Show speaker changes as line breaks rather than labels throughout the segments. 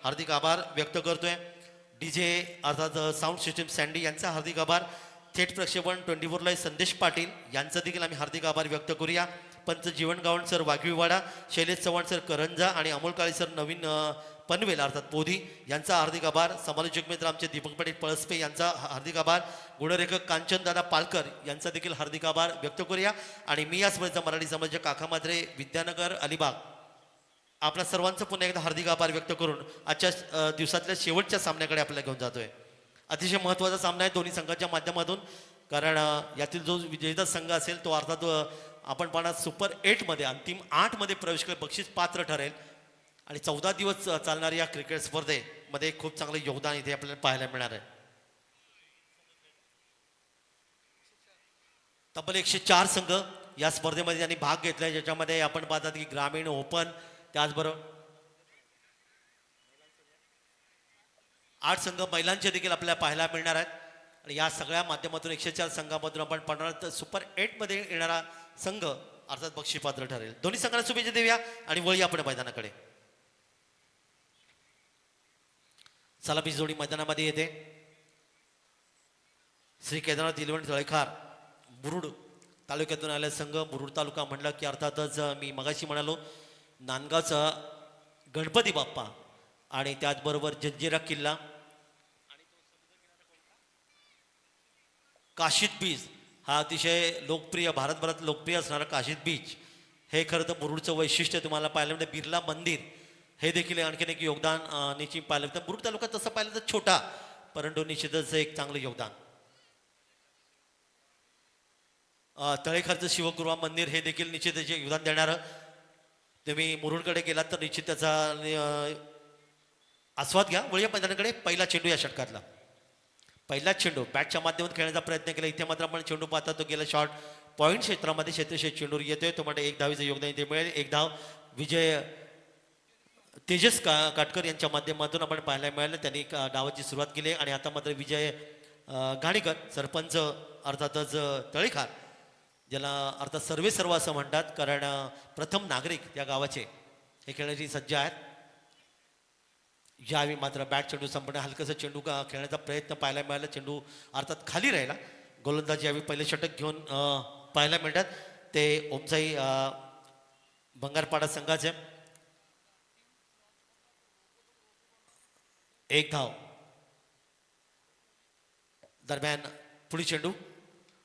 हार्दिक आभार व्यक्त करतोय. डीजे अर्थात साऊंड सिस्टीम सँडी यांचा हार्दिक आभार. थेट प्रक्षेपण 24 लाईव्ह संदेश पाटील यांचा देखील आम्ही हार्दिक आभार व्यक्त करूया. पंच जीवन गावण सर वाघवीवाडा, शैलेश चव्हाण सर करंजा आणि अमोल काळे सर नवीन पनवेल अर्थात पोधी यांचा हार्दिक आभार. समालोचक मित्र आमचे दीपक पाटील पळसपे यांचा हार्दिक आभार. गुणरेखक कांचनदादा पालकर यांचा देखील हार्दिक आभार व्यक्त करूया. आणि मी या स्पर्धेचा मराठी समाजाच्या काका मात्रे विद्यानगर अलिबाग आपल्या सर्वांचं पुन्हा एकदा हार्दिक आभार व्यक्त करून आजच्या दिवसातल्या शेवटच्या सामन्याकडे आपल्याला घेऊन जातोय. अतिशय महत्त्वाचा सामना आहे दोन्ही संघाच्या माध्यमातून, कारण यातील जो विजेता संघ असेल तो अर्थात आपण पाहणार सुपर 8मध्ये अंतिम 8मध्ये प्रवेश कर बक्षीस पात्र ठरेल. आणि 14 दिवस चालणाऱ्या या क्रिकेट स्पर्धेमध्ये खूप चांगलं योगदान इथे आपल्याला पाहायला मिळणार आहे. तब्बल 104 संघ या स्पर्धेमध्ये त्यांनी भाग घेतलाय, ज्याच्यामध्ये आपण पाहतात की ग्रामीण ओपन त्याचबरोबर 8 संघ महिलांचे देखील आपल्याला पाहायला मिळणार आहेत. आणि या सगळ्या माध्यमातून 104 संघामधून आपण पाहणार तर सुपर 8मध्ये येणारा संघ अर्थात बक्षीसपात्र ठरेल. दोन्ही संघांना शुभेच्छा देऊया आणि वळूया आपण मैदानाकडे. सलामी जोडी मैदानामध्ये येते. श्री केदारनाथ इलेव्हन जळखार मुरुड तालुक्यातून आलेला संघ. मुरुड तालुका म्हणलं की अर्थातच मी मगाशी म्हणालो नांदगावचा गणपती बाप्पा आणि त्याचबरोबर जंजिरा किल्ला, काशीद बीच हा अतिशय लोकप्रिय भारतभरात लोकप्रिय असणारा काशीद बीच हे खरं तर मुरुडचं वैशिष्ट्य तुम्हाला पाहायला मिळतं. बिर्ला मंदिर हे देखील आणखीन एक योगदान निश्चित पाहायला मिळतं. मुरुड तालुका तसं पाहिलं तर छोटा, परंतु निश्चितच एक चांगलं योगदान. तळेखरचं शिवगृह मंदिर हे देखील निश्चित त्याचे योगदान देणारं. तुम्ही मुरुडकडे गेलात तर निश्चित त्याचा आस्वाद घ्या. वळूया मैदानाकडे. पहिला चेंडू या षटकातला, पहिला चेंडू बॅटच्या माध्यमातून खेळण्याचा प्रयत्न केला. इथे मात्र आपण चेंडू पाहता तो गेला शॉर्ट पॉईंट क्षेत्रामध्ये क्षेत्रशेष चेंडू येतोय. तो म्हणजे 1 धावीचं योगदान इथे मिळेल. 1 धाव विजय तेजस काटकर यांच्या माध्यमातून आपण पाहायला मिळालं. त्यांनी डावाची सुरुवात केली आणि आता मात्र विजय घाणीकर सरपंच अर्थातच तळेखार, ज्याला अर्थात सर्व असं म्हणतात, कारण प्रथम नागरिक या गावाचे हे खेळण्याची सज्ज आहेत. यावेळी मात्र बॅट चेंडू संपणे हलकंसं चेंडू खेळण्याचा प्रयत्न पाहायला मिळाला. चेंडू अर्थात खाली राहिला. गोलंदाज यावेळी पहिले षटक घेऊन पाहायला मिळतात ते ओमसाई बंगारपाडा संघाचे. 1 धाव. दरम्यान पुढील चेंडू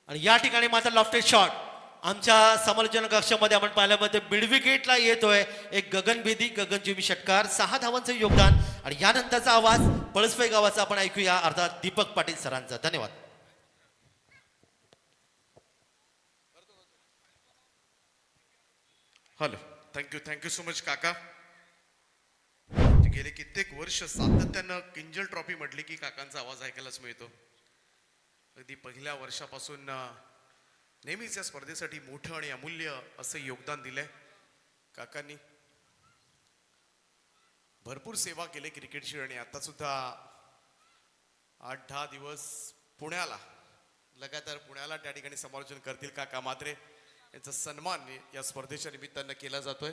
आणि या ठिकाणी मात्र लॉफ्टेड शॉट आमच्या समालोचना कक्षामध्ये आपण पाहायला मिळते. मिडविकेटला येतोय एक गगनभेदी गगनजीवी षटकार. 6 धावांचं योगदान आणि यानंतरचा आवाज पळसपे गावाचा आपण ऐकूया अर्थात दीपक पाटील सरांचा. धन्यवाद.
हॅलो, थँक्यू सो मच काका. गेले कित्येक वर्ष सातत्यानं किंजल ट्रॉफी म्हटली की काकांचा आवाज ऐकायलाच मिळतो. अगदी पहिल्या वर्षापासून नेहमीच या स्पर्धेसाठी मोठं आणि अमूल्य असं योगदान दिलंय काकांनी. भरपूर सेवा केली क्रिकेटची आणि आता सुद्धा 8-10 दिवस लगातार पुण्याला त्या ठिकाणी समालोचन करतील काका मात्रे. यांचा सन्मान या स्पर्धेच्या निमित्तानं केला जातोय.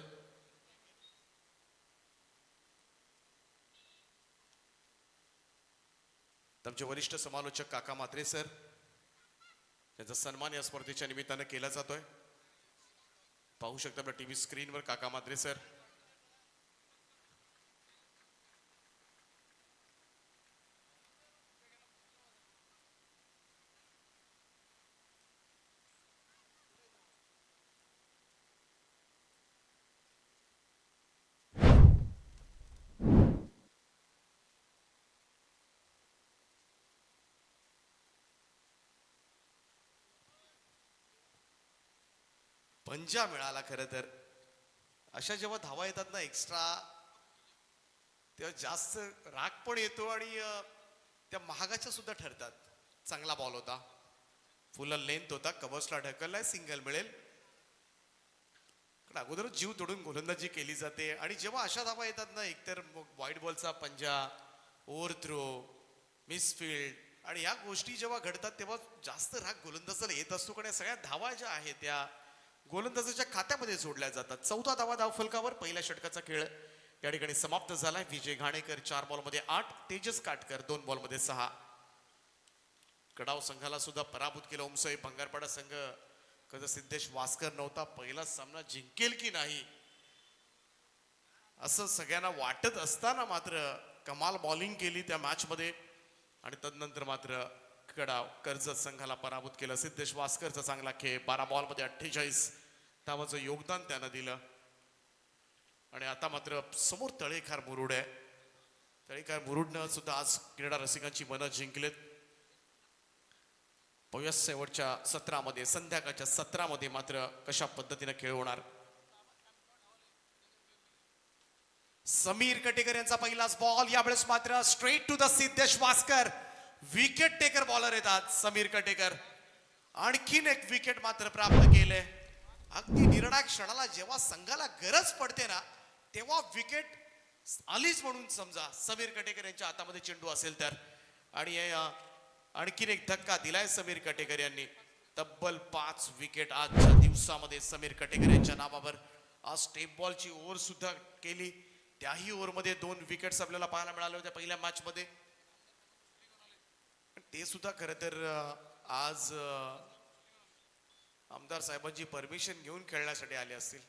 आमचे वरिष्ठ समालोचक काका मात्रे सर यांचा सन्मान या स्पर्धेच्या निमित्तानं केला जातोय. पाहू शकता आपल्या टीव्ही स्क्रीनवर काका मात्रे सर. पंजा मिळाला. खरं तर अशा जेव्हा धावा येतात ना एक्स्ट्रा, तेव्हा जास्त राग पण येतो आणि त्या महागाच्या सुद्धा ठरतात. चांगला बॉल होता, फुल लेंथ होता, कव्हर्सला ढकललाय, सिंगल मिळेल. अगोदरच जीव तोडून गोलंदाजी केली जाते आणि जेव्हा अशा धावा येतात ना, एकतर वाईट बॉलचा पंजा, ओव्हर थ्रो, मिसफिल्ड आणि या गोष्टी जेव्हा घडतात तेव्हा जास्त राग गोलंदाजाला येत असतो. कारण सगळ्या धावा ज्या आहेत त्या गोलंदाजाच्या खात्यामध्ये जोडल्या जातात. 14 धावा धावफलकावर पहिल्या षटकाचा खेळ या ठिकाणी समाप्त झालाय. विजय घाणेकर 4 बॉलमध्ये 8, तेजस काटकर 2 बॉलमध्ये 6. कडाव संघाला सुद्धा पराभूत केलं. ओमसाई भंगारपाडा संघ कधी सिद्धेश वास्कर नव्हता, पहिला सामना जिंकेल की नाही असं सगळ्यांना वाटत असताना मात्र कमाल बॉलिंग केली त्या मॅच मध्ये आणि तदनंतर मात्र कडाव कर्जत संघाला पराभूत केलं. सिद्धेश वास्करचा चांगला खेळ, 12 बॉलमध्ये 48 धावांचं योगदान त्यानं दिलं. आणि आता मात्र समोर तळेखार मुरुड आहे. तळेखार मुरुडनं सुद्धा आज क्रीडा रसिकांची मनं जिंकलेत. पाहूया शेवटच्या सत्रामध्ये, संध्याकाळच्या सत्रामध्ये मात्र कशा पद्धतीने खेळ होणार. समीर कटेकर यांचा पहिलाच बॉल, यावेळेस मात्र straight to the Siddhesh Waskar. Wicket taker bowler येतात समीर कटेकर. आणखीन एक विकेट मात्र प्राप्त केले. अगदी निर्णायक क्षणाला जेव्हा संघाला गरज पडते ना, तेव्हा विकेट आलीच म्हणून समजा समीर कटेकर यांच्या हातामध्ये चेंडू असेल तर. आणि आणखीन एक धक्का दिलाय समीर कटेकर यांनी. तब्बल 5 विकेट आजच्या दिवसामध्ये समीर कटेकर यांच्या नावावर. आज टेप बॉलची ओव्हर सुद्धा केली, त्याही ओव्हरमध्ये 2 विकेट्स आपल्याला पाहायला मिळाले होते पहिल्या मॅच मध्ये. ते सुद्धा खरं तर आज आमदार साहेबांची परमिशन घेऊन खेळण्यासाठी आले असतील.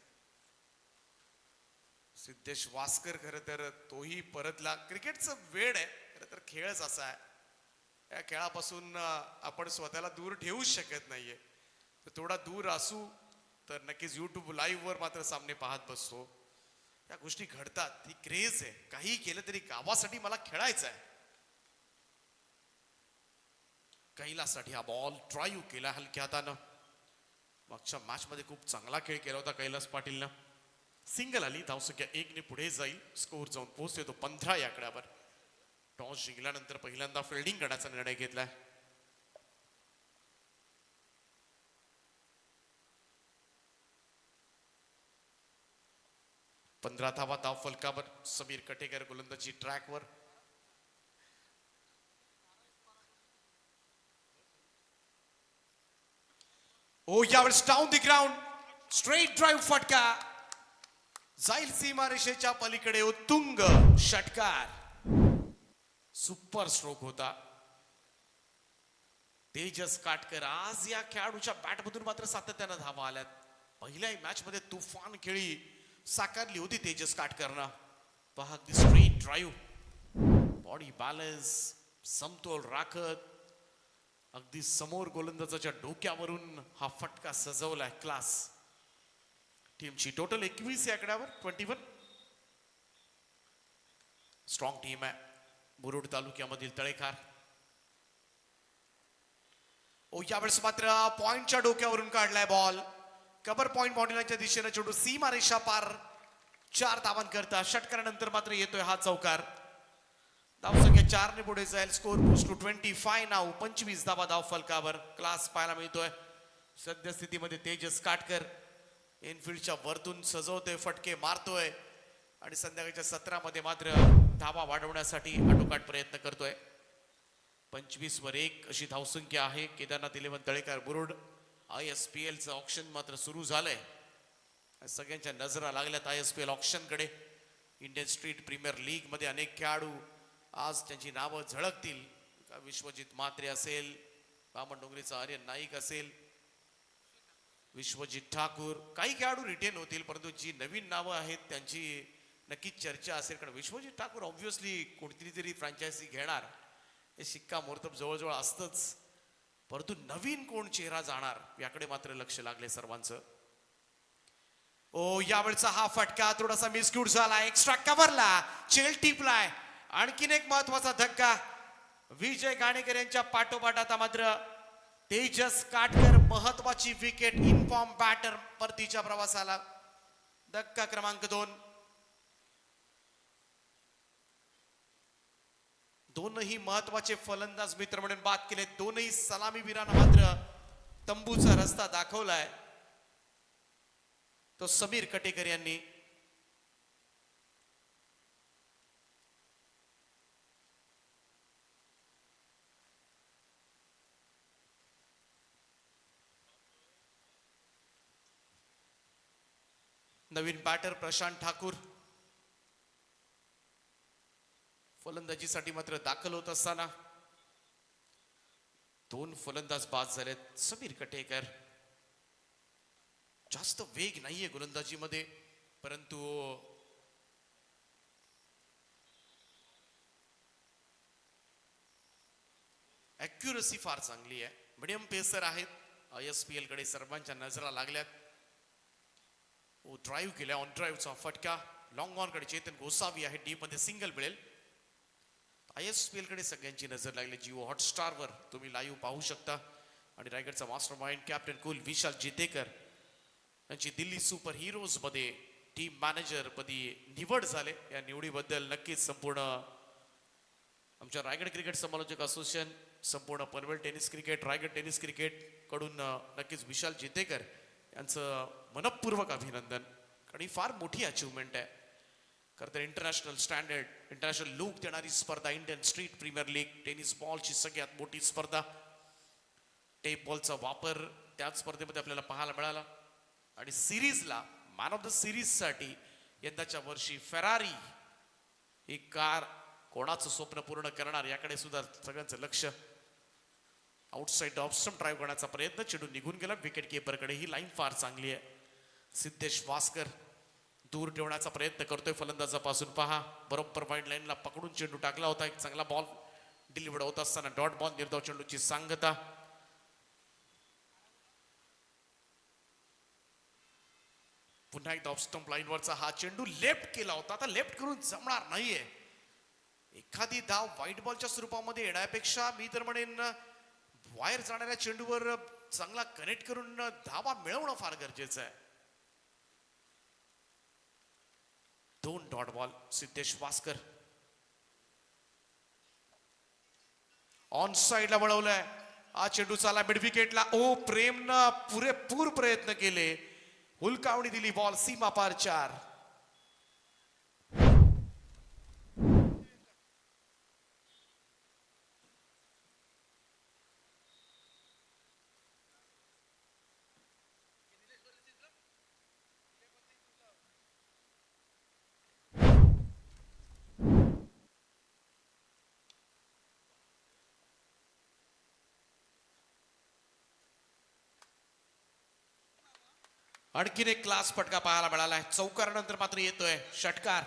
सिद्धेश वास्कर खरं तर तोही परतला. क्रिकेटचं वेळ आहे खरं तर, खेळच असा आहे. या खेळापासून आपण स्वतःला दूर ठेवूच शकत नाहीये. तर थोडा दूर असू तर नक्कीच युट्यूब लाईव्ह वर मात्र सामने पाहत बसतो. या गोष्टी घडतात, ही क्रेज आहे. काही केलं तरी गावासाठी मला खेळायचं आहे. कैलाससाठी हा बॉल ड्राईव्ह केला हलक्या हातानं. मागच्या मॅच मध्ये खूप चांगला खेळ केला होता कैलास पाटीलनं. सिंगल आली, धावसंख्या 1 ने पुढे जाईल. स्कोर जाऊन पोहोचते तो 15 या आकड्यावर. टॉस जिंकल्यानंतर पहिल्यांदा फिल्डिंग करण्याचा निर्णय घेतलाय. पंधरा धावा धाव फलकावर. समीर कटेकर गोलंदाजी ट्रॅकवर. ओ यावेळेस down the ground, straight drive फटका जाईल सीमारेषेच्या पलीकडे. उत्तुंग षटकार, सुपर स्ट्रोक होता. तेजस काटकर आज या खेळाडूच्या बॅटमधून मात्र सातत्यानं धावा आल्यात. पहिल्याही मॅच मध्ये तुफान खेळी साकारली होती तेजस काटकरनं. पहा अगदी स्ट्रेट ड्राईव्ह, बॉडी बॅलन्स, समतोल राखत अगदी समोर गोलंदाजाच्या डोक्यावरून हा फटका सजवलाय. क्लास. टीमची टोटल 21 या आकड्यावर 21. स्ट्रॉंग टीम आहे मुरुड तालुक्यामधील तळेखार. ओ यावेळेस मात्र पॉइंटच्या डोक्यावरून काढलाय बॉल. कबर पॉइंट बाउंड्रीच्या दिशेने चेंडू सीमारेषा पार. 4 धावांकरता षटकारानंतर मात्र येतोय हा चौकार. धावसंख्या 4 ने पुढे जाईल. स्कोर पोस्ट टू 25 नाव. 25 धावा धाव फलकावर. क्लास पाहायला मिळतोय. सद्यस्थितीमध्ये तेजस काटकर इनफिल्डच्या वरतून सजवतोय, फटके मारतोय आणि संध्याकाळच्या सत्रामध्ये मात्र धावा वाढवण्यासाठी आटोकाट प्रयत्न करतोय. 25 वर 1 अशी धावसंख्या आहे. केदारनाथ 11 तळेकार मुरुड. ISPL चं ऑप्शन मात्र सुरू झालंय. सगळ्यांच्या नजरा लागल्यात ISPL ऑप्शन कडे. इंडियन स्ट्रीट प्रीमियर लीग मध्ये अनेक खेळाडू आज त्यांची नावं झळकतील. विश्वजित म्हात्रे असेल, बामणडोंगरीचा आर्यन नाईक असेल, विश्वजित ठाकूर, काही खेळाडू रिटेन होतील, परंतु जी नवीन नावं आहेत त्यांची नक्कीच चर्चा असेल. कारण विश्वजित ठाकूर ऑब्व्हियसली कोणती तरी फ्रँचायझी घेणार हे शिक्कामोर्तब जवळजवळ असतंच, परंतु नवीन कोण चेहरा जाणार याकडे मात्र लक्ष लागले सर्वांचं. ओ यावेळचा हा फटका थोडासा मिसक्यूट झाला. एक्स्ट्रा कव्हरला चेल टिपलाय. आणखीन एक महत्वाचा धक्का विजय घाणेकर यांच्या पाठोपाठ. आता मात्र तेजस काटकर महत्वाची विकेट. इनफॉर्म बॅटर परतीच्या प्रवासाला. धक्का क्रमांक 2. दोनही महत्वाचे फलंदाज मित्र म्हणून बाद केले. दोनही सलामीवीरांना मात्र तंबूचा रस्ता दाखवलाय तो समीर कटेकर यांनी. नवीन बॅटर प्रशांत ठाकूर. फलंदाजीसाठी मात्र दाखल होत असताना 2 फलंदाज बाद झालेत. समीर कटेकर जास्त वेग नाहीये गोलंदाजीमध्ये, परंतु ॲक्युरसी फार चांगली आहे. मिडियम पेसर आहेत. ISPL कडे सर्वांच्या नजरा लागल्यात. ड्राईव्ह केल्या, ऑन ड्राईव्हचा फटका. लॉंग ऑन कडे चेतन गोसावी आहे, डीप मध्ये सिंगल मिळेल. ISPL कडे सगळ्यांची नजर लागली. जिओ हॉटस्टारवर तुम्ही लाईव्ह पाहू शकता. आणि रायगडचा मास्टर माइंड कॅप्टन कुल विशाल जितेकर यांची दिल्ली सुपर हिरोज मध्ये टीम मॅनेजर पदी निवड झाले. या निवडीबद्दल नक्कीच संपूर्ण आमच्या रायगड क्रिकेट समालोचक असोसिएशन, संपूर्ण Panvel tennis cricket, Raigad tennis cricket कडून नक्कीच विशाल जितेकर यांचं मनपूर्वक अभिनंदन. कारण ही फार मोठी अचिव्हमेंट आहे. खरं तर इंटरनॅशनल स्टँडर्ड, इंटरनॅशनल लुक देणारी स्पर्धा, Indian street premier league tennis बॉलची सगळ्यात मोठी स्पर्धा. टेप बॉलचा वापर त्याच स्पर्धेमध्ये आपल्याला पाहायला मिळाला. आणि सिरीजला मॅन ऑफ द सिरीज साठी यंदाच्या वर्षी फेरारी ही कार कोणाचं स्वप्न पूर्ण करणार याकडे सुद्धा सगळ्यांचं लक्ष. आउटसाइड ऑफ स्टंप ड्राईव्ह करण्याचा प्रयत्न, चेंडू निघून गेला विकेट कीपरकडे. ही लाईन फार चांगली आहे. सिद्धेश वास्कर दूर ठेवण्याचा प्रयत्न करतोय फलंदाजापासून. पहा, बरोबर पॉइंट लाईनला पकडून चेंडू टाकला होता. एक चांगला बॉल डिलिव्हर्ड होत असताना डॉट बॉल, निर्धाव चेंडूची सांगता. पुन्हा एकदा ऑफ स्टंप लाईनवरचा हा चेंडू लेफ्ट केला होता. आता लेफ्ट करून जमणार नाहीये. एखादी धाव व्हाईट बॉलच्या स्वरूपामध्ये येण्यापेक्षा मी तर म्हणेन वायर जाणाऱ्या चेंडूवर चांगला कनेक्ट करून धावा मिळवणं फार गरजेचं आहे. 2 dot ball. Siddhesh Waskar on साइडला वळवलाय. हा चेंडू चाला मिड विकेटला. ओ प्रेमनं पुरेपूर प्रयत्न केले, हुलकावणी दिली, बॉल सीमा पार 4. आणखीन एक क्लास फटका पाहायला मिळालाय. चौकारानंतर मात्र येतोय षटकार.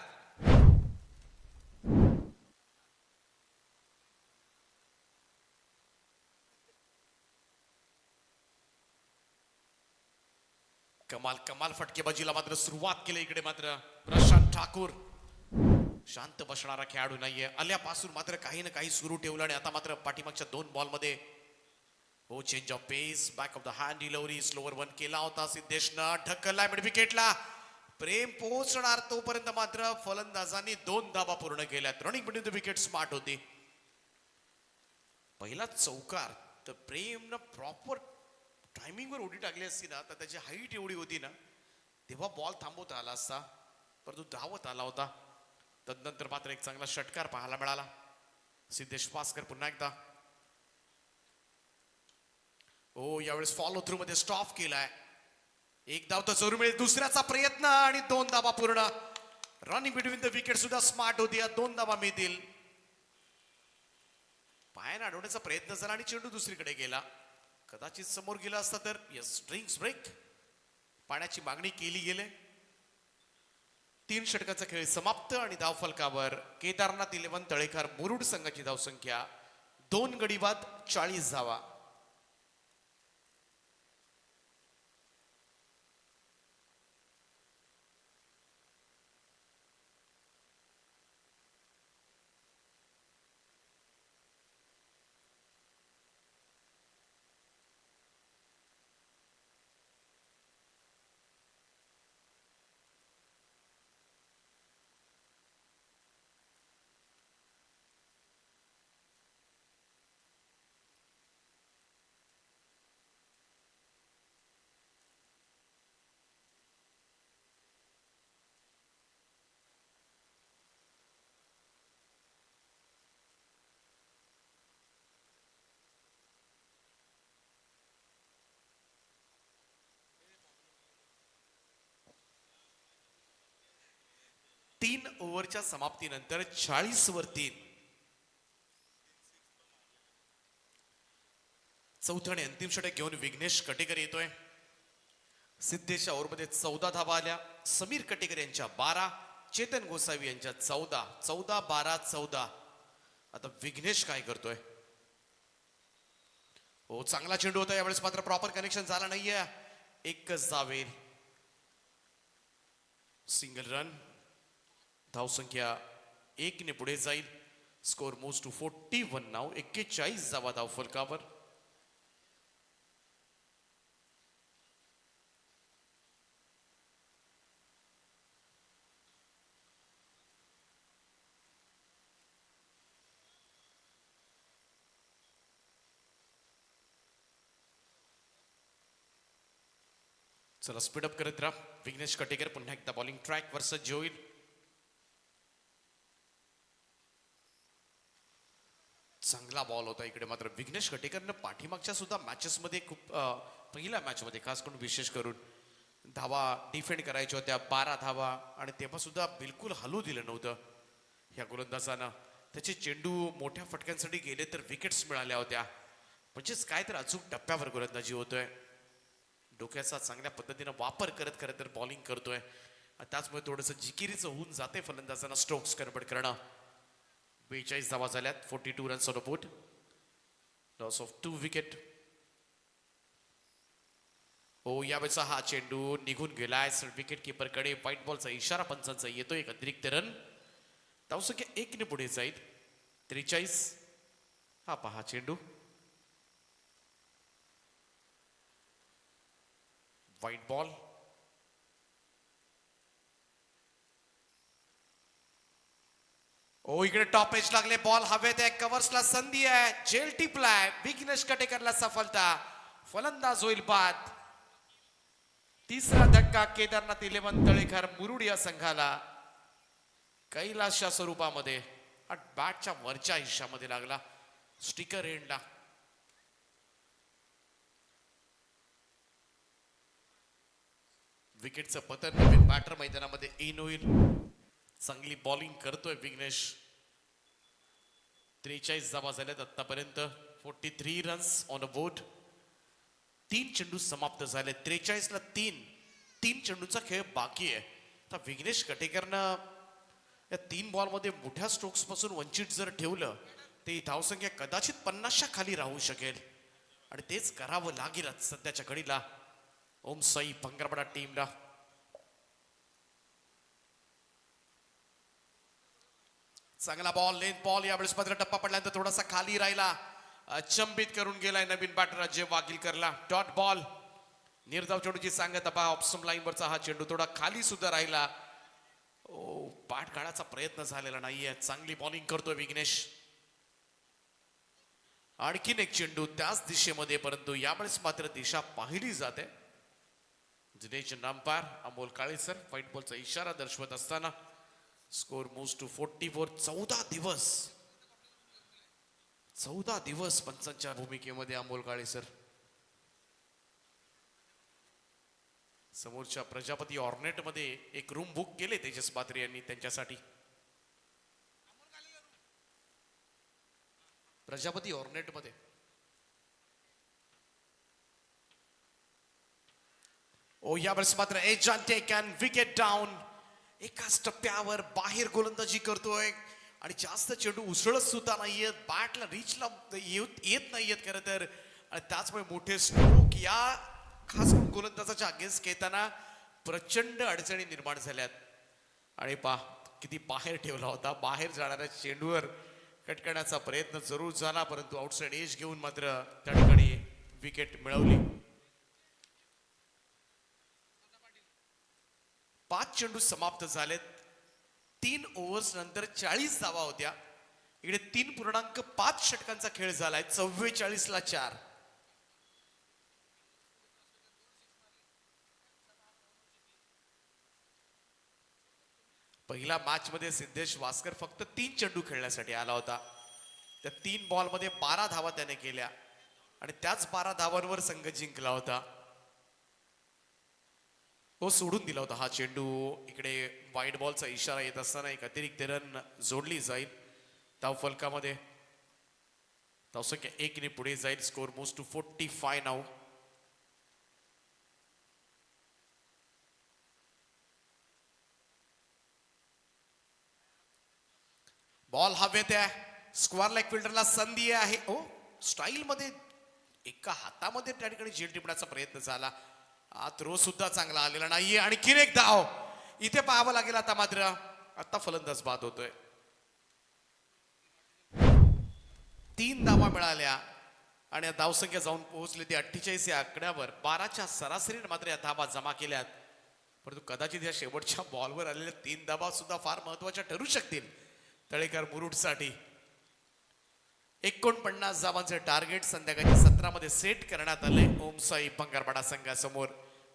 कमाल कमाल फटकेबाजीला मात्र सुरुवात केली. इकडे मात्र प्रशांत ठाकूर शांत बसणारा खेळाडू नाहीये. आल्यापासून मात्र काही ना काही सुरू ठेवलं आणि आता मात्र पाठीमागच्या 2 बॉल मध्ये हो change of pace, back of the hand delivery, slower 1 केला होता. सिद्धेशनं ढकलला मिड विकेटला. प्रेम पोहोचणार तोपर्यंत मात्र फलंदाजांनी 2 धावा पूर्ण केल्यात. Running between the wicket smart होती. पहिला चौकार तर प्रेमनं प्रॉपर टायमिंगवर उडी टाकली असती ना, तर त्याची हाईट एवढी होती ना, तेव्हा बॉल थांबवता आला असता, परंतु धावत आला होता. तदनंतर मात्र एक चांगला षटकार पाहायला मिळाला. सिद्धेश वास्कर पुन्हा एकदा यावेळेस फॉलो थ्रू मध्ये स्टॉप केलाय. 1 धाव तर जरूर मिळेल. दुसऱ्याचा प्रयत्न आणि 2 धावा पूर्ण. रनिंग बिटवीन द विकेट सुद्धा स्मार्ट होती. 2 धावा मिळतील. पायाने अडवण्याचा प्रयत्न झाला आणि चेंडू दुसरीकडे गेला. कदाचित समोर गेला असता तर यस, ड्रिंक्स ब्रेक, पाण्याची मागणी केली गेले. 3 षटकाचा खेळ समाप्त आणि धावफलकावर केदारनाथ 11 तळेकर मुरुड संघाची धावसंख्या 2 गडी बाद 40 धावा. तीन ओव्हरच्या समाप्तीनंतर 40 वर 3 चौथं आणि अंतिम षटक घेऊन विघ्नेश कटेकर येतोय. सिद्धेशच्या ओव्हरमध्ये 14 धावा आल्या. समीर कटेकर यांच्या 12, चेतन गोसावी यांच्या 14. 14, 12, 14. आता विघ्नेश काय करतोय? हो, चांगला चेंडू होता यावेळेस, मात्र प्रॉपर कनेक्शन झाला नाहीये. एकच जावेल. Single run. धावसंख्या 1 ने पुढे जाईल. स्कोर मूव्स टू 41 नाव. 41 धावा धाव फलकावर. चला स्पीडअप करत राहा. विघ्नेश कटेकर पुन्हा एकदा बॉलिंग ट्रॅक वर सज्ज होईल. चांगला बॉल होता इकडे, मात्र विघ्नेश कटेकरनं पाठीमागच्या सुद्धा मॅचेस मध्ये खूप पहिल्या मॅच मध्ये खास करून विशेष करून धावा डिफेंड करायच्या होत्या. 12 धावा, आणि तेव्हा सुद्धा बिलकुल हलू दिलं नव्हतं ह्या गोलंदाजानं. त्याचे चेंडू मोठ्या फटक्यांसाठी गेले तर विकेट्स मिळाल्या होत्या. म्हणजेच काय तर अचूक टप्प्यावर गोलंदाजी होतोय. डोक्याचा चांगल्या पद्धतीनं वापर करत खरं तर बॉलिंग करतोय. त्याचमुळे थोडंसं जिकिरीचं होऊन जाते फलंदाजांना स्ट्रोक्स कन्वर्ट करणं. 42 धावा झाल्यात. 42 runs on a board. Loss of 2 wicket. हो, यावेळेचा हा चेंडू निघून गेलाय. विकेट किपरकडे व्हाईट बॉलचा इशारा पंचांचा येतोय. एक अतिरिक्त रन. धावसंख्या 1 ने पुढे जाईल. 43. हा पहा चेंडू. White ball. ओ, इकडे टॉप एज लागले. बॉल हवेत आहे. कव्हर्सला संधी आहे. जेल टिपलाय. विघ्नेश कटेकरला सफलता. फलंदाज होईल बाद. तिसरा धक्का केदारनाथ 11 तळेकर मुरुड या संघाला कैलासच्या स्वरूपामध्ये बॅटच्या वरच्या हिश्श्यामध्ये लागला. स्टिकर एंडला. विकेटचं पतन नवीन बॅटर मैदानामध्ये इन होईल. चांगली बॉलिंग करतोय विघ्नेश. 43 धावा झाल्यात आतापर्यंत. 43 रन्स ऑन अ बोर्ड. 3 चेंडू समाप्त झाले. 43 ला 3 चेंडूंचा खेळ बाकी आहे. तर विघ्नेश कटेकरनं या 3 बॉलमध्ये मोठ्या स्ट्रोक्स पासून वंचित जर ठेवलं ते धावसंख्या कदाचित 50च्या खाली राहू शकेल, आणि तेच करावं लागेल सध्याच्या घडीला ओम साई पंगरपडा टीमला. चांगला बॉल, लेन बॉल. यावेळेस मात्र टप्पा पडल्यानंतर थोडासा खाली राहिला. अचंबित करून गेलाय नवीन बॅटर अजय वागिलकरला. Dot ball. निर्धाव चेंडूची सांगत पहा. ऑप्शन लाईन वरचा हा चेंडू थोडा खाली सुद्धा राहिला. ओ, बॅट काढायचा प्रयत्न झालेला नाहीये. चांगली बॉलिंग करतोय विघ्नेश. आणखीन एक चेंडू त्याच दिशेमध्ये, परंतु यावेळेस मात्र दिशा पाहिली जाते. जिनेश नामपार अमोल काळेसर व्हाईट बॉलचा इशारा दर्शवत असताना स्कोर मूव्स टू 44. 14 दिवस पंचांच्या भूमिकेमध्ये अमोल काळेसर. समोरच्या प्रजापती ऑर्नेट मध्ये एक रूम बुक केले तेजस पात्रे यांनी त्यांच्यासाठी. प्रजापती ऑर्नेट मध्ये. ओ, यावेळेस मात्र एजान टेकन. Wicket down. एकाच टप्प्यावर बाहेर गोलंदाजी करतोय आणि जास्त चेंडू उसळत सुद्धा नाहीयेत. बॅटला रीचला येत नाहीयेत खरं तर, आणि त्याचमुळे मोठे स्ट्रोक या खास गोलंदाजाच्या अगेन्स्ट खेळताना प्रचंड अडचणी निर्माण झाल्यात. आणि किती बाहेर ठेवला होता. बाहेर जाणाऱ्या चेंडूवर कट करण्याचा प्रयत्न जरूर झाला, परंतु आउटसाइड एज घेऊन मात्र त्या ठिकाणी विकेट मिळवली. 5 चेंडू समाप्त झालेत. 3 ओव्हर्स नंतर 40 धावा होत्या. इकडे 3.5 षटकांचा खेळ झालाय. 44 ला 4. पहिल्या मॅच मध्ये सिद्धेश वास्कर फक्त 3 चेंडू खेळण्यासाठी आला होता. त्या 3 बॉल मध्ये 12 धावा त्याने केल्या आणि त्याच 12 धावांवर संघ जिंकला होता. तो सोडून दिला होता हा चेंडू. इकडे वाईट बॉलचा इशारा येत असताना एक अतिरिक्त रन जोडली जाईल धाव फलकामध्ये. धावसंख्या 1 पुढे जाईल. Score moves to 45 now. Ball हवेत आहे. स्क्वेअर लेग फिल्डरला संधी आहे. ओ स्टाईल मध्ये एका हातामध्ये त्या ठिकाणी झेल टिपण्याचा प्रयत्न झाला. हा थ्रो सुद्धा चांगला आलेला नाहीये. आणखीन एक धाव इथे पाहावं लागेल आता. मात्र आता फलंदाज बाद होतोय. 3 धावा मिळाल्या आणि धावसंख्या जाऊन पोहोचली ती 48 या आकड्यावर. 12च्या सरासरीने मात्र या धावा जमा केल्यात. परंतु कदाचित या शेवटच्या बॉलवर आलेल्या 3 धावा सुद्धा फार महत्वाच्या ठरू शकतील तळेकर मुरुडसाठी. 49 धावांचे टार्गेट संध्याकाळी 17 मध्ये सेट करण्यात आले ओमसाई बंगारपाडा संघासमोर.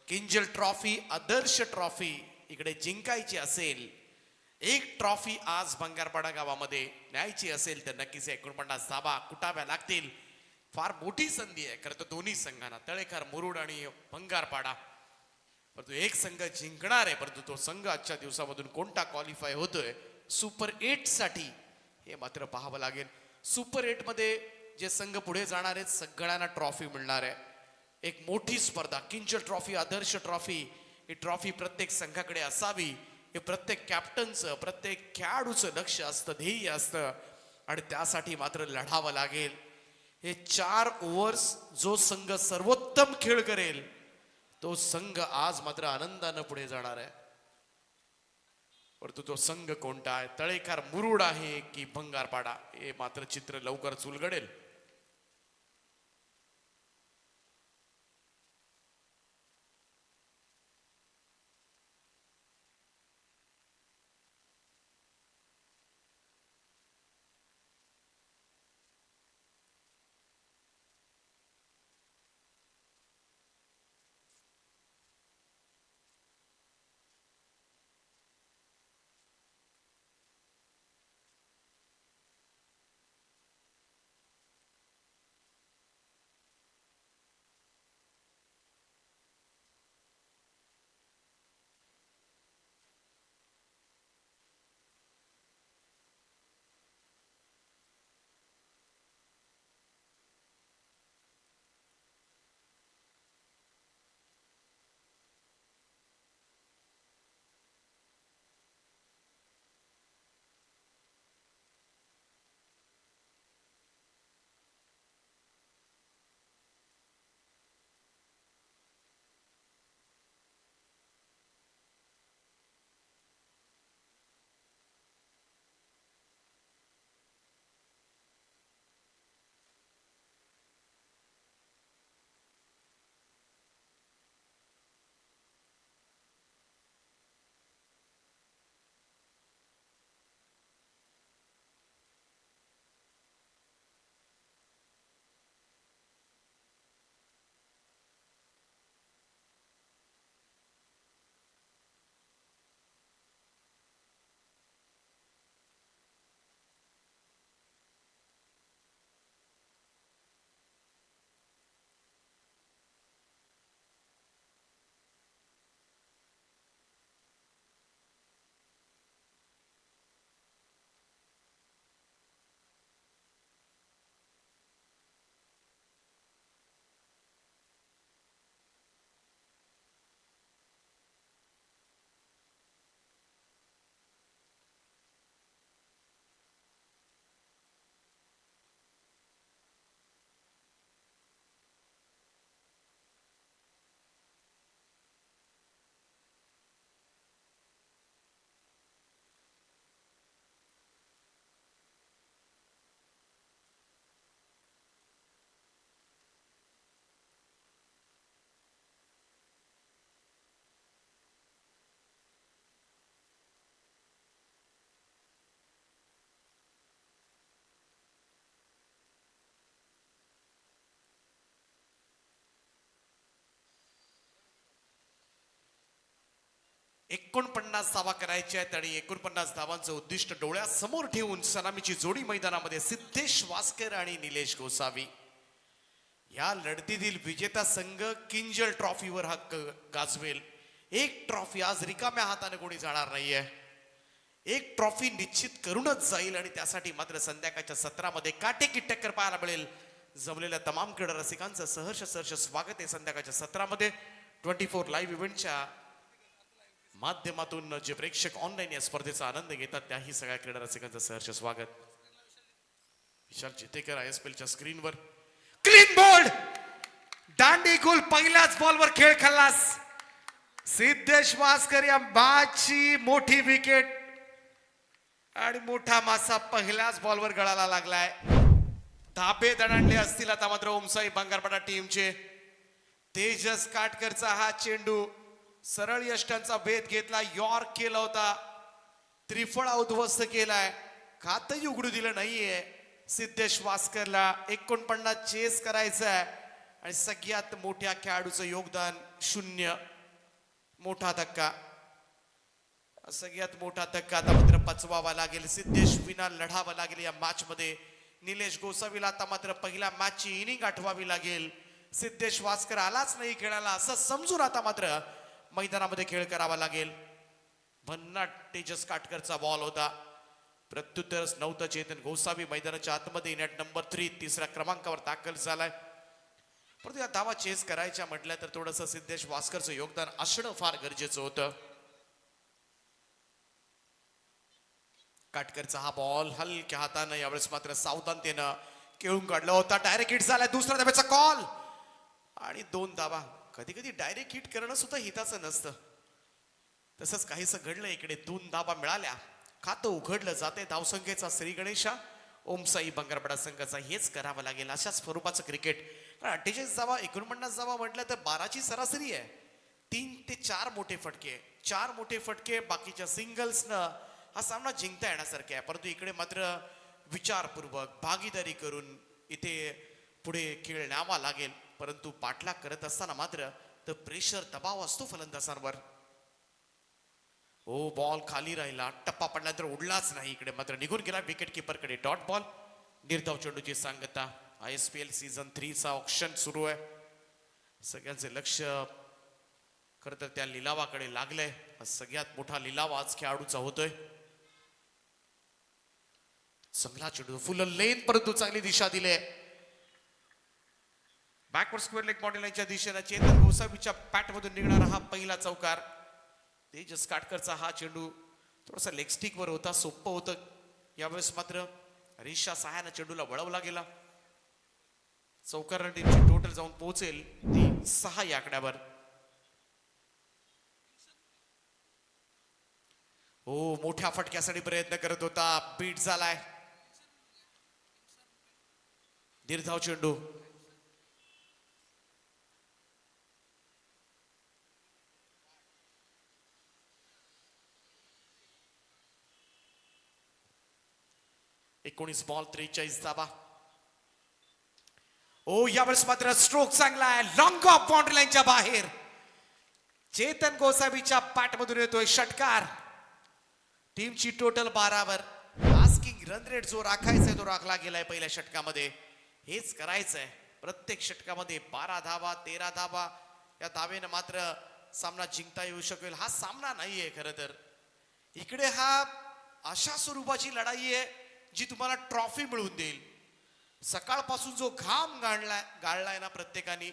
किंजल ट्रॉफी, आदर्श ट्रॉफी इकडे जिंकायची असेल, एक ट्रॉफी आज बंगारपाडा गावामध्ये न्यायची असेल तर नक्कीच 49 धावा कुटाव्या लागतील. फार मोठी संधी आहे खरं तर दोन्ही संघांना, तळेकर मुरुड आणि बंगारपाडा. परंतु एक संघ जिंकणार आहे. परंतु तो संघ आजच्या दिवसामधून कोणता क्वालिफाय होतोय सुपर 8 साठी हे मात्र पाहावं लागेल. सुपर 8 मध्ये जे संघ पुढे जाणार आहेत सगळ्यांना ट्रॉफी मिळणार आहे. एक मोठी स्पर्धा किंजल ट्रॉफी, आदर्श ट्रॉफी. ही ट्रॉफी प्रत्येक संघाकडे असावी हे प्रत्येक कॅप्टनचं, प्रत्येक खेळाडूचं लक्ष असतं, ध्येय असतं आणि त्यासाठी मात्र लढावं लागेल. हे 4 ओव्हर्स जो संघ सर्वोत्तम खेळ करेल तो संघ आज मात्र आनंदानं पुढे जाणार आहे. परंतु तो संघ कोणता आहे, तळेकर मुरुड आहे की बंगारपाडा, हे मात्र चित्र लवकरच उलगडेल. एकोणपन्नास धावा करायच्या आहेत आणि 49 धावांचं उद्दिष्ट डोळ्यासमोर ठेवून सलामीची जोडी मैदानामध्ये सिद्धेश वास्कर आणि निलेश गोसावी. या लढतीतील विजेता संघ किंजल ट्रॉफीवर हक्क गाजवेल. एक ट्रॉफी आज रिकाम्या हाताने कोणी जाणार नाहीये. एक ट्रॉफी निश्चित करूनच जाईल आणि त्यासाठी मात्र संध्याकाळच्या सत्रामध्ये काटेकी टक्कर पाहायला मिळेल. जमलेल्या तमाम क्रीडा रसिकांचं सहर्ष स्वागत आहे संध्याकाळच्या सत्रामध्ये. 24 लाईव्ह इव्हेंटच्या माध्यमातून जे प्रेक्षक ऑनलाईन या स्पर्धेचा आनंद घेतात त्याही सगळ्या क्रीडा रसिकांचं सहर्ष स्वागत. विशाल चितेकर ISPL च्या स्क्रीनवर क्लीन बोल्ड दांडी गोल. पहिल्याच बॉलवर खेळ खल्लास. सिद्धेश वासकर या बाची मोठी विकेट आणि मोठा मासा पहिल्याच बॉलवर गळाला लागलाय. धाबे दणाणले असतील आता मात्र ओमसाई बंगारपाडा टीमचे. तेजस काटकरचा हा चेंडू सरळ यष्टांचा भेद घेतला. यॉर्क केला होता. त्रिफळा उद्ध्वस्त केलाय. खातही उघडू दिलं नाहीये. सिद्धेश वासकरला 49 चेस करायचं आहे आणि सगळ्यात मोठ्या खेळाडूचं योगदान 0. मोठा धक्का. सगळ्यात मोठा धक्का आता मात्र पचवावा लागेल. सिद्धेश विना लढावा लागेल या मॅच मध्ये. निलेश गोसावीला आता मात्र पहिल्या मॅचची इनिंग आठवावी लागेल. सिद्धेश वासकर आलाच नाही खेळायला असं समजून आता मात्र मैदानामध्ये खेळ करावा लागेल. भन्नाट तेजस काटकरचा बॉल होता. प्रत्युत्तरच नव्हतं. चेतन गोसावी मैदानाच्या आतमध्ये नेट नंबर 3 तिसऱ्या क्रमांकावर दाखल झालाय. परंतु या धावा चेस करायच्या म्हटल्या तर थोडंसं सिद्धेश वासकरचं योगदान असणं फार गरजेचं होतं. काटकरचा हा बॉल हलक्या हातानं यावेळेस मात्र सावधानतेनं खेळून काढला होता. डायरेक्ट हिट झालाय. दुसऱ्या धाब्याचा कॉल आणि 2 धावा. कधी कधी डायरेक्ट हिट करणं सुद्धा हिताचं नसतं. तसंच काहीसं घडलं. इकडे 2 धावा मिळाल्या. खातं उघडलं जाते धावसंख्येचा श्री गणेशा. ओमसाई बंगारपाडा संघाचा हेच करावं लागेल. अशाच स्वरूपाचं क्रिकेट. कारण 48 धावा 49 धावा म्हटलं तर 12ची सरासरी आहे. 3 ते 4 मोठे फटके. 4 मोठे फटके बाकीच्या सिंगल्सनं हा सामना जिंकता येण्यासारखा आहे. परंतु इकडे मात्र विचारपूर्वक भागीदारी करून इथे पुढे खेळ न्यावा लागेल. परंतु पाठलाग करत असताना मात्र तर प्रेशर दबाव असतो फलंदाजांवर. ओ बॉल खाली राहिला. टप्पा पडल्यानंतर उडलाच नाही. इकडे मात्र निघून गेला विकेट किपरकडे. Dot ball. निर्धाव चेंडूची सांगता. ISPL सीझन 3 चा ऑक्शन सुरू आहे. सगळ्यांचे लक्ष खरं तर त्या लिलावाकडे लागलंय. सगळ्यात मोठा लिलाव आज खेळाडूचा होतोय. चांगला चेंडू फुल लेन परंतु चांगली दिशा दिली. बॅकवर्ड स्क्वेअर लेग बॉडी लाईनच्या दिशेने चेतन गोसावीच्या पॅट मधून निघणारा हा पहिला चौकार. तेजस काटकरचा हा चेंडू थोडासा लेग स्टिक वर होता. सोपं होतं. यावेळेस मात्र हरीशच्या सहाय्याने चेंडूला वळवला गेला. चौकार टीमची टोटल जाऊन पोहोचेल ती 6 या आकड्यावर. हो मोठ्या फटक्यासाठी प्रयत्न करत होता. बीट झालाय. निर्धाव चेंडू. एकोणीस बॉल 43 धावा. ओ यावेळेस मात्र स्ट्रोक चांगला आहे. लॉंग ऑफ बाउंड्री लाईनच्या बाहेर. चेतन गोसावीच्या पॅटमधून येतोय षटकार. टीमची टोटल 12 वर. आस्किंग रन रेट जो राखायचा आहे तो राखला गेलाय पहिल्या षटकामध्ये. हेच करायचंय. प्रत्येक षटकामध्ये 12 धावा 13 धावा. या धावेनं मात्र सामना जिंकता येऊ शकेल. हा सामना नाहीये खरं तर. इकडे हा अशा स्वरूपाची लढाई आहे जी तुम्हाला ट्रॉफी मिळवून देईल. सकाळपासून जो घाम गाळलाय ना प्रत्येकाने,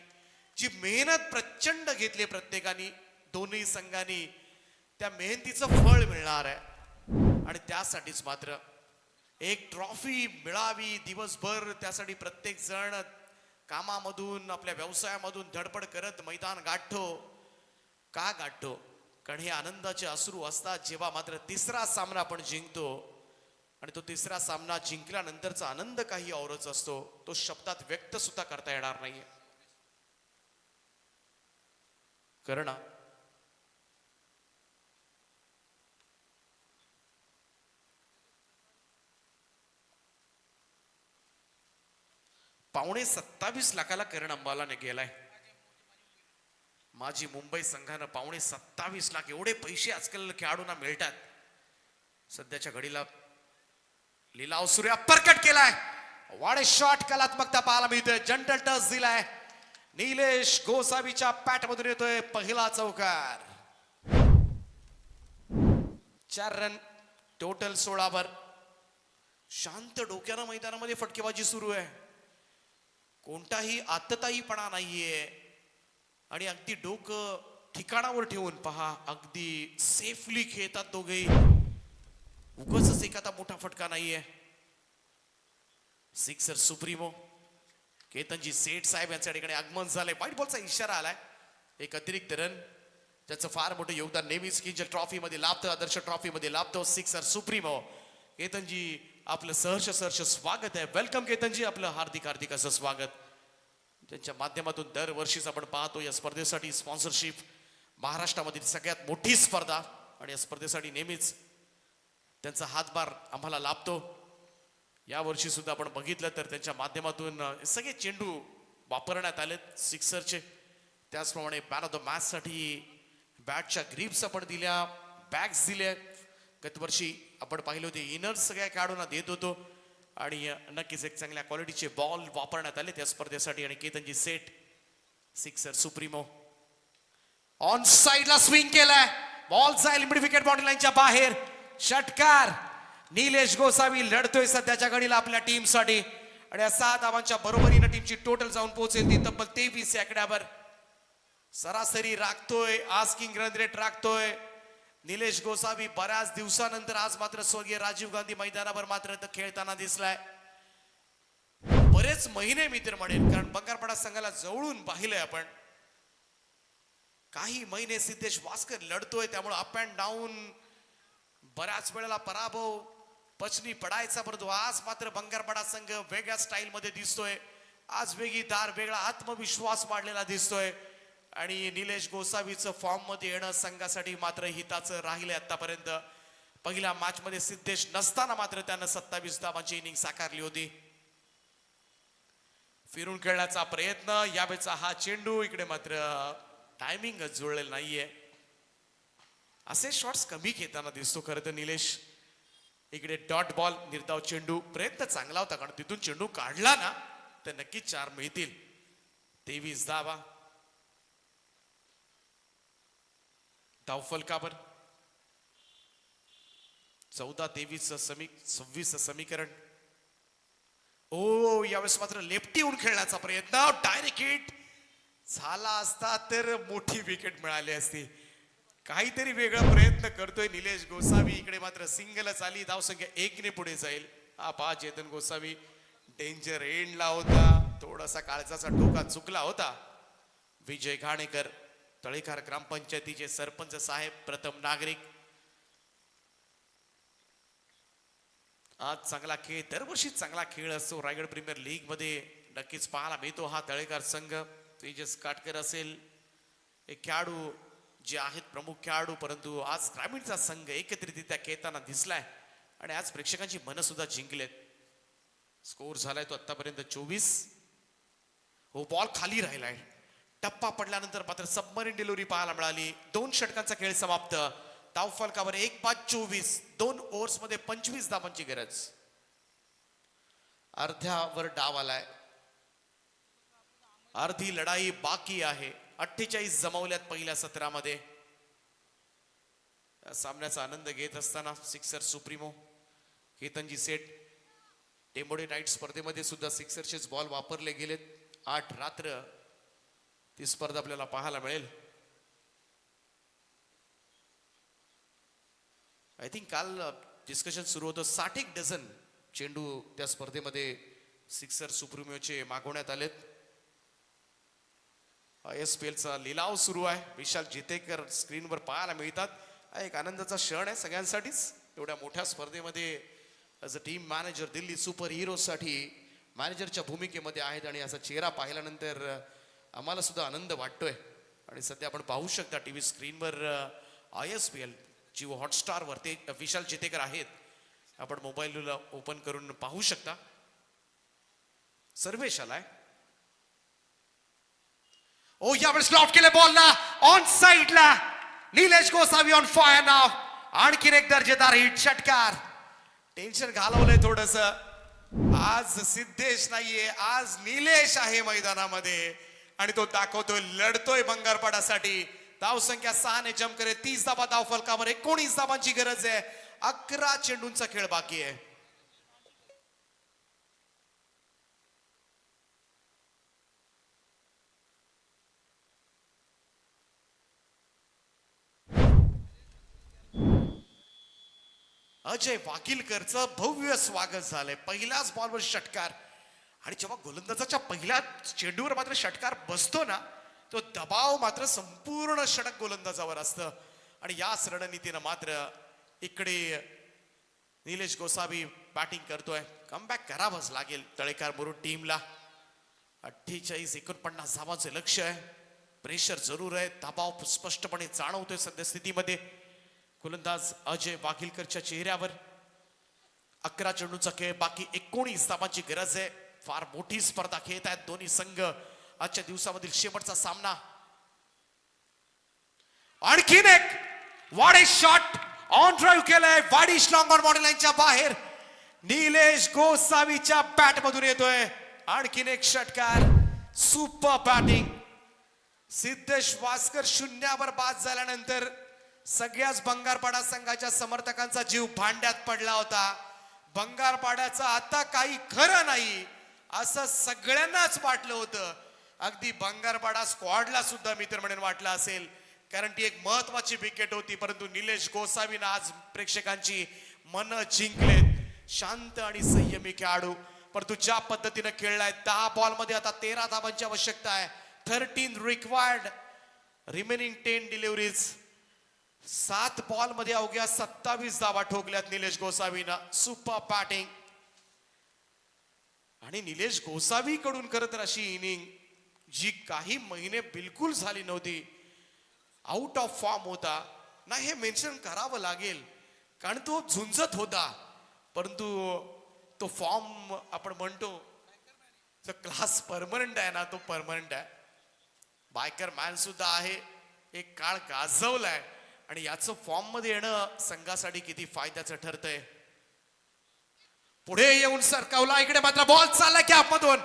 जी मेहनत प्रचंड घेतली प्रत्येकाने दोन्ही संघांनी, त्या मेहनतीचं फळ मिळणार आहे. आणि त्यासाठीच मात्र एक ट्रॉफी मिळावी दिवसभर त्यासाठी प्रत्येक जण कामामधून आपल्या व्यवसायामधून धडपड करत मैदान गाठतो. का गाठतो? कारण हे आनंदाचे अश्रू असतात जेव्हा मात्र तिसरा सामना आपण जिंकतो. आणि तो तिसरा सामना जिंकल्यानंतरचा आनंद काही औरच असतो. तो शब्दात व्यक्त सुद्धा करता येणार नाहीये. करणा पावणे 27 लाखाला करण अंबालाने गेलाय. माझी मुंबई संघानं पावणे 27 लाख एवढे पैसे आजकाल खेळाडूंना मिळतात. सध्याच्या घडीला लिलाव सूर्या परकट केलाय. वाडे शॉट कलात्मकता पाहायला मिळते. जंटल टच दिलाय. निलेश गोसावीच्या पॅट मधून येतोय पहिला चौकार. 4 रन टोटल 16 शांत डोक्यानं मैदानामध्ये फटकेबाजी सुरू आहे. कोणताही आतताईपणा नाहीये आणि अगदी डोकं ठिकाणावर ठेवून पहा, अगदी सेफली खेळतात दोघेही. उगाचच एखादा मोठा फटका नाहीये. सिक्सर सुप्रीमो केतनजी सेठ साहेब यांच्या ठिकाणी आगमन झालंय. व्हाईट बॉलचा इशारा आलाय. एक अतिरिक्त रन. त्याचं फार मोठं योगदान नेहमीच किंजल ट्रॉफी मध्ये लाभतं, आदर्श ट्रॉफी मध्ये लाभतो. सिक्सर सुप्रीमो केतनजी आपलं सहर्ष स्वागत आहे. वेलकम केतनजी, आपलं हार्दिक हार्दिक असं स्वागत. त्यांच्या माध्यमातून दरवर्षीच आपण पाहतो या स्पर्धेसाठी स्पॉन्सरशिप, महाराष्ट्रामधील सगळ्यात मोठी स्पर्धा आणि या स्पर्धेसाठी नेहमीच त्यांचा हातभार आम्हाला लाभतो. या वर्षी सुद्धा आपण बघितलं तर त्यांच्या माध्यमातून सगळे चेंडू वापरण्यात आलेत सिक्सरचे. त्याचप्रमाणे मॅन ऑफ द मॅच साठी बॅटच्या ग्रिप्स आपण दिल्या, बॅग्स दिल्या. गतवर्षी आपण पाहिले होते इनर्स सगळ्या खेळाडूंना देत होतो आणि नक्कीच एक चांगल्या क्वालिटीचे बॉल वापरण्यात आले त्या स्पर्धेसाठी. आणि Ketanji Seth sixer supremo on साइडला स्विंग केलाय. बॉल जाईल मिड विकेट बाउंड्री लाईनच्या बाहेर. षटकार. निलेश गोसावी लढतोय सध्याच्या घडीला आपल्या टीमसाठी आणि या 6 धावांच्या बरोबरीनं टीमची टोटल जाऊन पोहोचेल ती तब्बल 23 आकड्यावर. सरासरी राखतोय, आस्किंग रन रेट राखतोय निलेश गोसावी. बऱ्याच दिवसानंतर आज मात्र स्वर्गीय राजीव गांधी मैदानावर मात्र खेळताना दिसलाय. बरेच महिने मी तर म्हणेन, कारण बंगारपाडा संघाला जवळून पाहिलंय आपण. काही महिने सिद्धेश वास्कर लढतोय, त्यामुळे अप अँड डाऊन बऱ्याच वेळेला पराभव पचनी पडायचा, परंतु आज मात्र बंगारपाडा संघ वेगळ्या स्टाईल मध्ये दिसतोय. आज वेगळी धार, वेगळा आत्मविश्वास वाढलेला दिसतोय आणि निलेश गोसावीचं फॉर्म मध्ये येणं संघासाठी मात्र हिताचं राहिलंय आतापर्यंत. पहिल्या मॅच मध्ये सिद्धेश नसताना मात्र त्यानं 27 धावांची इनिंग साकारली होती. फिरून खेळण्याचा प्रयत्न, यावेळेचा हा चेंडू इकडे मात्र टायमिंग जुळलेलं नाहीये. असे शॉट्स कमी घेताना दिसतो खरं तर निलेश. इकडे डॉट बॉल, निर्धाव चेंडू. प्रयत्न चांगला होता, कारण तिथून चेंडू काढला ना तर नक्कीच 4 मिळतील. 23 धावा. धावफलकावर 14-23 समीकरण. ओ, यावेळेस मात्र लेफ्टी होऊन खेळण्याचा प्रयत्न. डायरेक्ट हिट झाला असता तर मोठी विकेट मिळाली असती. काहीतरी वेगळा प्रयत्न करतोय निलेश गोसावी. इकडे मात्र सिंगलच आली. धावसंख्या 1 ने पुढे जाईल. हा पहा, चेतन गोसावी डेंजर एंडला होता. थोडासा काळजाचा ठोका चुकला होता. विजय घाणेकर, तळेखार ग्रामपंचायतीचे सरपंच साहेब, प्रथम नागरिक. आज चांगला खेळ, दरवर्षी चांगला खेळ असतो रायगड प्रीमियर लीग मध्ये. नक्कीच पाहायला मिळतो हा तळेखार संघ. तेजस काटकर असेल, एक खेळाडू जे आहेत प्रमुख खेळाडू, परंतु आज ग्रामीणचा संघ एकत्रितरित्या खेळताना दिसलाय आणि आज प्रेक्षकांची मनं सुद्धा जिंकलेत. स्कोर झालाय तो आतापर्यंत 24. हो, बॉल खाली राहिलाय. टप्पा पडल्यानंतर मात्र सबमरीन डिलिव्हरी पाहायला मिळाली. 2 षटकांचा खेळ समाप्त. धावफलकावर 1-5-24. 2 ओव्हर्स मध्ये 25 धावांची गरज. अर्ध्यावर डाव आलाय. अर्धी लढाई बाकी आहे. 48 जमवल्यात पहिल्या सत्रामध्ये. सामन्याचा आनंद घेत असताना सिक्सर सुप्रीमो केतनजी सेठ. टेंबोडे नाईट स्पर्धेमध्ये सुद्धा सिक्सरचेच बॉल वापरले गेलेत. 8 रात्र ती स्पर्धा आपल्याला पाहायला मिळेल. आय थिंक काल डिस्कशन सुरू होतं. 60 डझन चेंडू त्या स्पर्धेमध्ये सिक्सर सुप्रीमोचे मागवण्यात आलेत. ISPL चा लिलाव सुरू आहे. विशाल जितेकर स्क्रीनवर पाहायला मिळतात. हा एक आनंदाचा क्षण आहे सगळ्यांसाठीच. एवढ्या मोठ्या स्पर्धेमध्ये as a team manager Delhi super heroes साठी मॅनेजरच्या भूमिकेमध्ये आहेत आणि असा चेहरा पाहिल्यानंतर आम्हाला सुद्धा आनंद वाटतोय. आणि सध्या आपण पाहू शकता टीव्ही स्क्रीनवर ISPL जिओ हॉटस्टारवर ते विशाल जितेकर आहेत. आपण मोबाईलला ओपन करून पाहू शकता. सर्वेश आलाय. ओ, यावेळेस लॉफ्ट केले बॉलला ऑन साइडला. निलेश गोसावी ऑन फायर नाव. आणखीन एक दर्जेदार हिट. षटकार. टेन्शन घालवलंय थोडस. आज सिद्धेश नाहीये, आज निलेश आहे मैदानामध्ये आणि तो दाखवतोय, लढतोय बंगारपाडासाठी. धावसंख्या 6 ने जम करे 30 धावा धावफलकावर. 19 धावांची गरज आहे. 11 चेंडूंचा खेळ बाकी आहे. अजय वाघिलकरचं भव्य स्वागत झालंय. पहिल्याच बॉलवर षटकार आणि जेव्हा गोलंदाजाच्या पहिल्या चेंडूवर मात्र षटकार बसतो ना, तो दबाव मात्र संपूर्ण षटक गोलंदाजावर असतं. आणि याच रणनीतीनं मात्र इकडे निलेश गोसावी बॅटिंग करतोय. कमबॅक करावंच लागेल तळेकार मुरुड टीमला. 48-49 धावांचे लक्ष आहे. प्रेशर जरूर आहे, दबाव स्पष्टपणे जाणवतोय सध्या स्थितीमध्ये. गोलंदाज अजय वाघिलकरच्या चेहऱ्यावर. 11 चेंडूचा खेळ बाकी, 19 धावांची गरज आहे. फार मोठी स्पर्धा खेळत आहेत दोन्ही संघ. आजच्या दिवसामधील शेवटचा सामना. आणखीन एक वाडे शॉट ऑन ड्राईव्ह केलाय. वाडी स्ट्रॉंग ऑन बॉडी लाईनच्या बाहेर निलेश गोसावीच्या बॅट मधून येतोय. आणखीन एक षटकार. Super batting. सिद्धेश वासकर शून्यावर बाद झाल्यानंतर सगळ्याच बंगारपाडा संघाच्या समर्थकांचा जीव भांड्यात पडला होता. बंगारपाड्याचं आता काही खरं नाही असं सगळ्यांनाच वाटलं होतं. अगदी बंगारपाडा स्क्वॉडला सुद्धा मी तर म्हणेन वाटलं असेल, कारण ती एक महत्वाची विकेट होती. परंतु निलेश गोसावीनं आज प्रेक्षकांची मन जिंकलेत. शांत आणि संयमी खेळाडू, परंतु ज्या पद्धतीने खेळलाय, 10 बॉल मध्ये आता 13 धावांची आवश्यकता आहे. 13 रिक्वायर्ड, रिमेनिंग 10 डिलिव्हरीज. 7 बॉल मध्ये अवघ्या 27 धावा ठोकल्यात निलेश गोसावीनं. Super batting. आणि निलेश गोसावी कडून खरं तर अशी इनिंग जी काही महिने बिलकुल झाली नव्हती, आउट ऑफ फॉर्म होता ना, हे मेन्शन करावं लागेल, कारण तो झुंजत होता. परंतु तो फॉर्म आपण म्हणतो जो क्लास परमनंट आहे ना, तो परमनंट आहे. बायकर मॅन सुद्धा आहे. एक काळ गाजवलाय आणि याचं फॉर्म मध्ये येणं संघासाठी किती फायद्याचं ठरतंय. पुढे येऊन सरकावला. इकडे मात्र बॉल चाललाय कॅप मधून.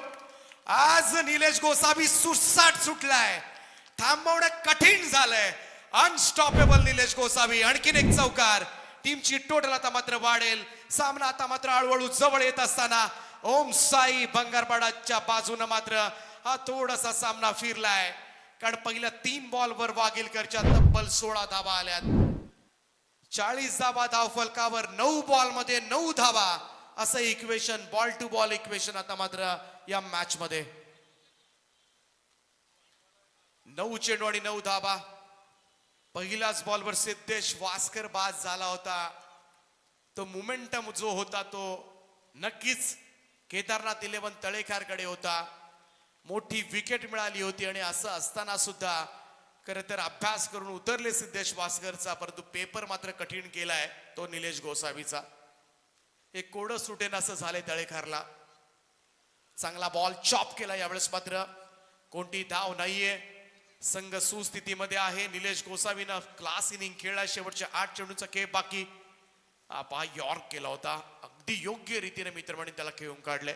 आज निलेश गोसावी सुटसाट सुटलाय. थांबवणं कठीण झालंय. अनस्टॉपेबल निलेश गोसावी. आणखीन एक चौकार. टीमची टोटल आता मात्र वाढेल. सामना आता मात्र हळूहळू जवळ येत असताना ओम साई बंगारपाडाच्या बाजूने मात्र हा थोडासा सामना फिरलाय, कारण पहिल्या 3 बॉलवर वाघिलकरच्या तब्बल 16 धावा आल्यात. 40 धावा धाव फलकावर. 9 बॉल मध्ये 9 धावा असं equation, ball to ball equation आता मात्र या मॅच मध्ये. 9 चेंडू आणि 9 धावा. पहिल्याच बॉलवर सिद्धेश वासकर बाद झाला होता. तो मोमेंटम जो होता तो नक्कीच केदारनाथ 11 तळेकारकडे होता. मोठी विकेट मिळाली होती आणि असं असताना सुद्धा खरं तर अभ्यास करून उतरले सिद्धेश वासकरचा, परंतु पेपर मात्र कठीण केलाय तो निलेश गोसावीचा. एक कोडं सुटेन असं झालंय तळेकारला. चांगला बॉल चॉप केला. यावेळेस मात्र कोणती धाव नाहीये. संघ सुस्थितीमध्ये आहे. निलेश गोसावीनं क्लास इनिंग खेळला. शेवटच्या 8 चेंडूचा खेळ बाकी. पहा यॉर्क केला होता. अगदी योग्य रीतीने मित्रमंडळी त्याला खेळून काढले.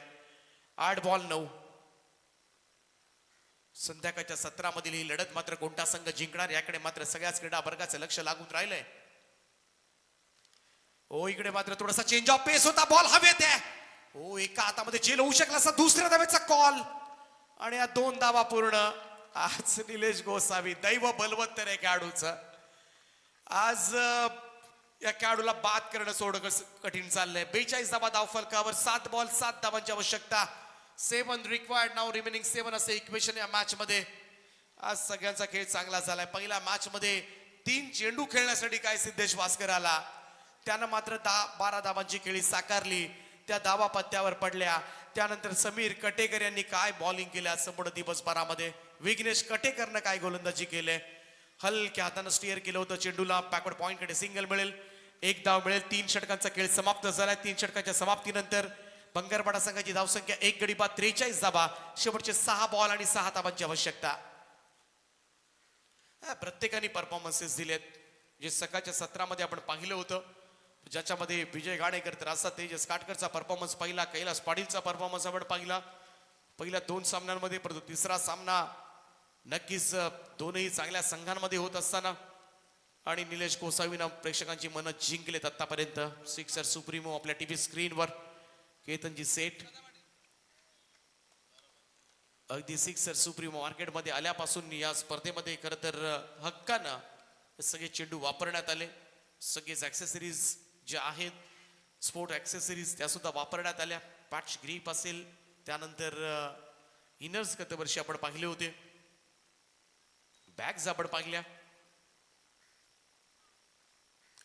8 बॉल 9. संध्याकाळच्या सत्रामधील ही लढत मात्र कोणता संघ जिंकणार याकडे मात्र सगळ्याच क्रीडा वर्गाचं लक्ष लागून राहिलंय. ओ इकडे मात्र थोडासा चेंज ऑफ पेस होता. बॉल हवेत आहे. ओ एका हातामध्ये जेल होऊ शकला असा दुसऱ्या धावेचा कॉल आणि या 2 धावा पूर्ण. आज निलेश गोसावी दैव बलवत्तर आहे खेळाडूचं. आज या खेळाडूला बाद करणं सोडं कठीण चाललंय. 42 धावा धाव फलकावर. 7 बॉल 7 धावांची आवश्यकता. 7 रिक्वायर्ड, नाव रिमेनिंग 7 असे इक्वेशन या मॅच मध्ये. आज सगळ्यांचा खेळ चांगला झालाय. पहिल्या मॅच मध्ये 3 चेंडू खेळण्यासाठी काय सिद्धेश वासकर आला, त्यानं मात्र 10-12 धावांची खेळी साकारली. त्या धावा पत्त्यावर पडल्या. त्यानंतर समीर कटेकर यांनी काय बॉलिंग केल्या संपूर्ण दिवसभरामध्ये. विघ्नेश कटेकरनं काय गोलंदाजी केले. हलक्या हातानं स्टिअर केलं होतं चेंडूला. बॅकवर्ड पॉइंट कडे सिंगल मिळेल. 1 धाव मिळेल. 3 षटकांचा खेळ समाप्त झालाय. 3 षटकांच्या समाप्तीनंतर बंगारपाडा संघाची धावसंख्या 1 गडी बाद 43 धावा. शेवटचे 6 बॉल आणि 6 धावांची आवश्यकता. प्रत्येकाने परफॉर्मन्सेस दिलेत. जे सकाळच्या सत्रामध्ये आपण पाहिलं होतं, ज्याच्यामध्ये विजय गाडेकर, तर असा तेजस काटकरचा परफॉर्मन्स पाहिला, कैलास पाटीलचा परफॉर्मन्स आपण पाहिला पहिल्या 2 सामन्यांमध्ये. परंतु तिसरा सामना नक्कीच दोनही चांगल्या संघांमध्ये होत असताना आणि निलेश गोसावीनं प्रेक्षकांची मनं जिंकलेत आतापर्यंत. सिक्सर सुप्रीमो आपल्या टीव्ही स्क्रीनवर. केतनजी सेठ अगदी सिक्सर सुप्रीमो मार्केटमध्ये आल्यापासून या स्पर्धेमध्ये खरं तर हक्कानं सगळे चेंडू वापरण्यात आले. सगळेच ॲक्सेसरीज ज्या आहेत स्पोर्ट ॲक्सेसरीज त्या सुद्धा वापरण्यात आल्या. पॅच ग्रीप असेल, त्यानंतर इनर्स गत वर्षी आपण पाहिले होते, बॅग्स आपण पाहिल्या.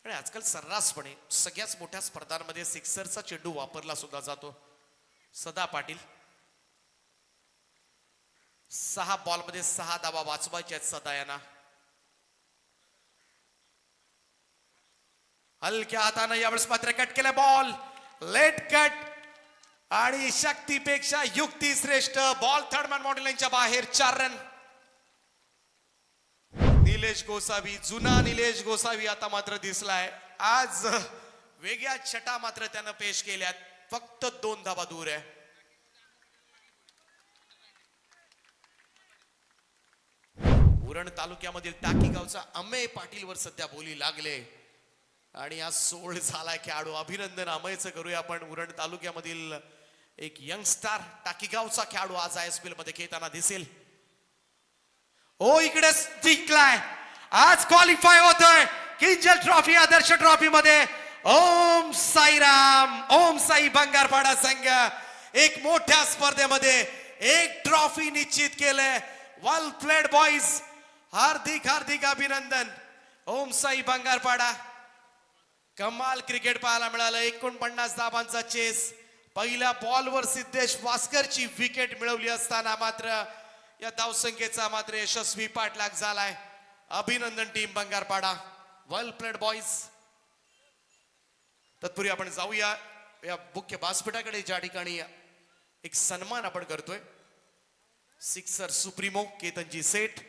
आणि आजकाल सर्रासपणे सगळ्याच मोठ्या स्पर्धांमध्ये सिक्सरचा चेंडू वापरला सुद्धा जातो. सदा पाटील 6 बॉलमध्ये 6 धावा वाचवायच्या आहेत सदा यांना. हलक्या हातानं यावेळेस मात्र कट केला बॉल. लेट कट आणि शक्तीपेक्षा युक्ती श्रेष्ठ. बॉल थर्ड मॅन बाउंड्री लाईनच्या बाहेर. 4 रन. निलेश गोसावी, जुना निलेश गोसावी आता मात्र दिसलाय. आज वेगळ्या छटा मात्र त्यानं पेश केल्यात. फक्त 2 धावा दूर आहे. उरण तालुक्यामधील टाकी गावचा अमेय पाटीलवर सध्या बोली लागले आणि आज 16 झालाय खेळाडू. अभिनंदन अमयचं करूया आपण. उरण तालुक्यामधील एक यंगस्टार टाकीगावचा खेळाडू आज ISPL मध्ये खेळताना दिसेल. ओ इकडे जिंकलाय. आज क्वालिफाय होतोय किंजल ट्रॉफी आदर्श ट्रॉफी मध्ये. ओम साईराम, ओम साई बंगारपाडा संघ एक मोठ्या स्पर्धेमध्ये एक ट्रॉफी निश्चित केलंय. वेल प्लेड बॉईज. हार्दिक हार्दिक अभिनंदन. ओम साई बंगारपाडा. कमाल क्रिकेट पाहायला मिळालं. 49 धावांचा चेस. पहिल्या बॉलवर सिद्धेश वास्करची विकेट मिळवली असताना मात्र या धावसंख्येचा मात्र यशस्वी पाठलाग झालाय. अभिनंदन टीम बंगारपाडा. वेल प्लेड बॉईज. तत्पूर्वी आपण जाऊया या मुख्य व्यासपीठाकडे, ज्या ठिकाणी एक सन्मान आपण करतोय. सिक्सर सुप्रीमो केतनजी सेठ